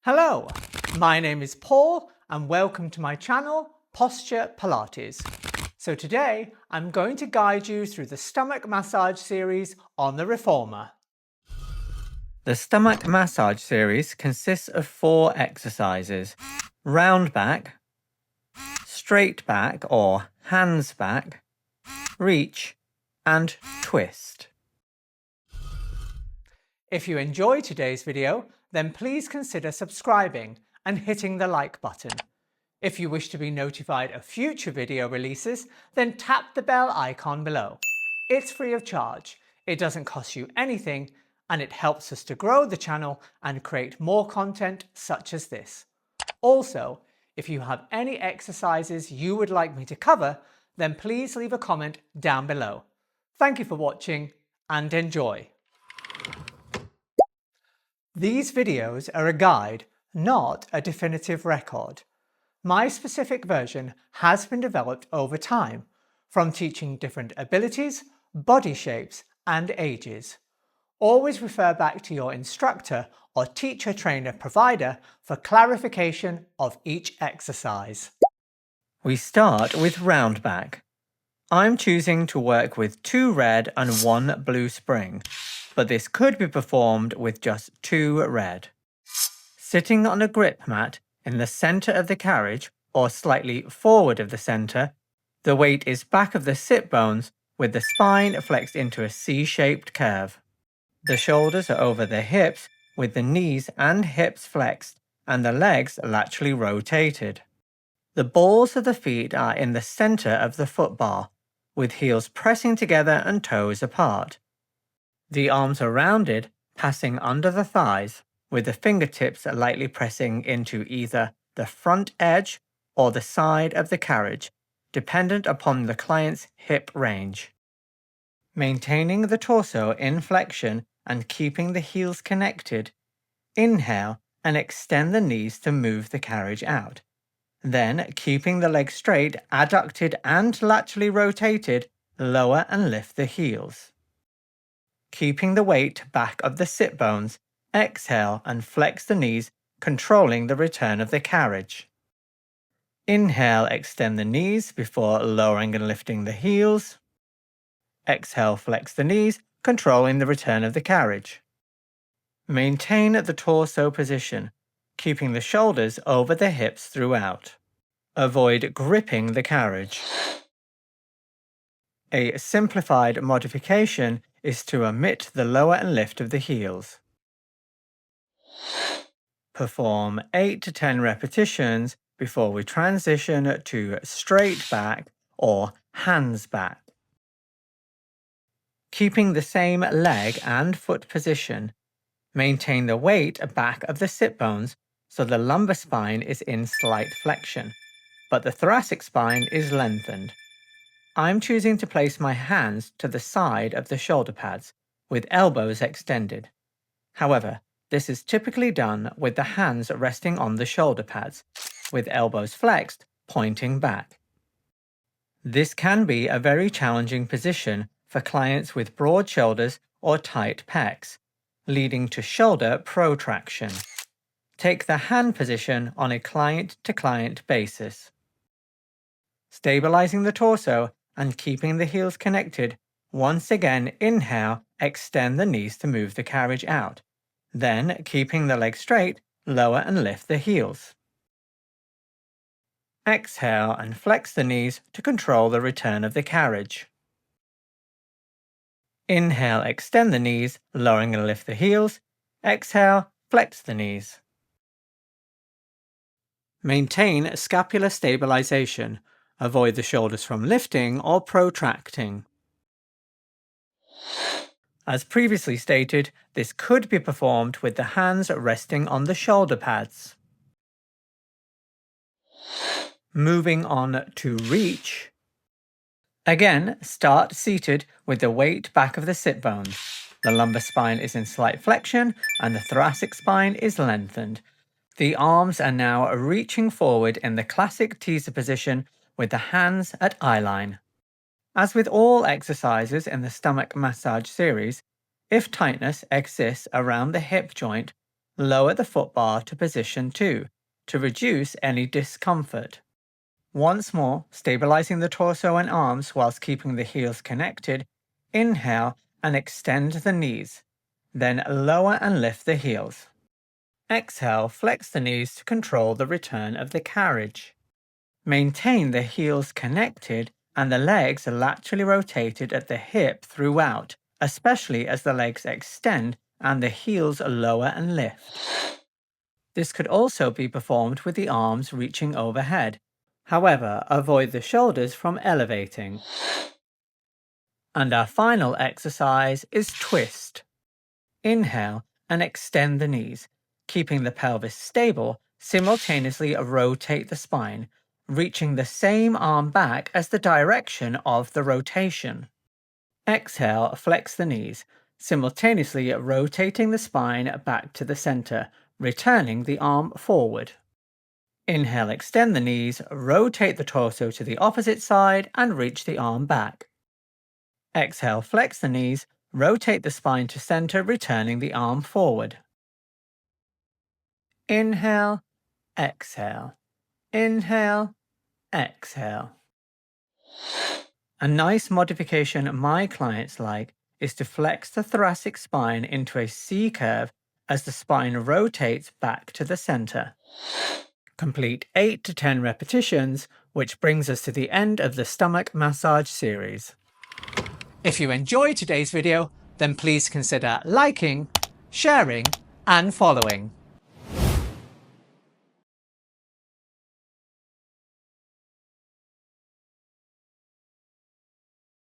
Hello, my name is Paul and welcome to my channel, Posture Pilates. So today I'm going to guide you through the stomach massage series on the Reformer. The stomach massage series consists of 4 exercises: round back, straight back or hands back, reach, and twist. If you enjoyed today's video, then please consider subscribing and hitting the like button. If you wish to be notified of future video releases, then tap the bell icon below. It's free of charge, it doesn't cost you anything, and it helps us to grow the channel and create more content such as this. Also, if you have any exercises you would like me to cover, then please leave a comment down below. Thank you for watching and enjoy. These videos are a guide, not a definitive record. My specific version has been developed over time, from teaching different abilities, body shapes, and ages. Always refer back to your instructor or teacher trainer provider for clarification of each exercise. We start with round back. I'm choosing to work with 2 red and 1 blue spring, but this could be performed with just 2 red. Sitting on a grip mat in the center of the carriage or slightly forward of the center, the weight is back of the sit bones with the spine flexed into a C-shaped curve. The shoulders are over the hips with the knees and hips flexed and the legs laterally rotated. The balls of the feet are in the center of the foot bar, with heels pressing together and toes apart. The arms are rounded, passing under the thighs, with the fingertips lightly pressing into either the front edge or the side of the carriage, dependent upon the client's hip range. Maintaining the torso in flexion and keeping the heels connected, inhale and extend the knees to move the carriage out. Then, keeping the legs straight, adducted and laterally rotated, lower and lift the heels. Keeping the weight back of the sit bones, exhale and flex the knees, controlling the return of the carriage. Inhale, extend the knees before lowering and lifting the heels. Exhale, flex the knees, controlling the return of the carriage. Maintain the torso position, keeping the shoulders over the hips throughout. Avoid gripping the carriage. A simplified modification is to omit the lower and lift of the heels. Perform 8 to 10 repetitions before we transition to straight back or hands back. Keeping the same leg and foot position, maintain the weight back of the sit bones so the lumbar spine is in slight flexion, but the thoracic spine is lengthened. I'm choosing to place my hands to the side of the shoulder pads, with elbows extended. However, this is typically done with the hands resting on the shoulder pads, with elbows flexed, pointing back. This can be a very challenging position for clients with broad shoulders or tight pecs, leading to shoulder protraction. Take the hand position on a client-to-client basis. Stabilizing the torso and keeping the heels connected, once again inhale, extend the knees to move the carriage out. Then, keeping the legs straight, lower and lift the heels. Exhale and flex the knees to control the return of the carriage. Inhale, extend the knees, lowering and lift the heels. Exhale, flex the knees. Maintain scapular stabilization. Avoid the shoulders from lifting or protracting. As previously stated, this could be performed with the hands resting on the shoulder pads. Moving on to reach. Again, start seated with the weight back of the sit bones. The lumbar spine is in slight flexion and the thoracic spine is lengthened. The arms are now reaching forward in the classic teaser position with the hands at eye line. As with all exercises in the stomach massage series, if tightness exists around the hip joint, lower the foot bar to position 2 to reduce any discomfort. Once more, stabilizing the torso and arms whilst keeping the heels connected, inhale and extend the knees. Then lower and lift the heels. Exhale, flex the knees to control the return of the carriage. Maintain the heels connected and the legs laterally rotated at the hip throughout, especially as the legs extend and the heels lower and lift. This could also be performed with the arms reaching overhead. However, avoid the shoulders from elevating. And our final exercise is twist. Inhale and extend the knees, keeping the pelvis stable. Simultaneously rotate the spine, reaching the same arm back as the direction of the rotation. Exhale, flex the knees, simultaneously rotating the spine back to the center, returning the arm forward. Inhale, extend the knees, rotate the torso to the opposite side and reach the arm back. Exhale, flex the knees, rotate the spine to center, returning the arm forward. Inhale, exhale, inhale, exhale. A nice modification my clients like is to flex the thoracic spine into a C curve as the spine rotates back to the center. Complete 8 to 10 repetitions, which brings us to the end of the stomach massage series. If you enjoyed today's video, then please consider liking, sharing, and following.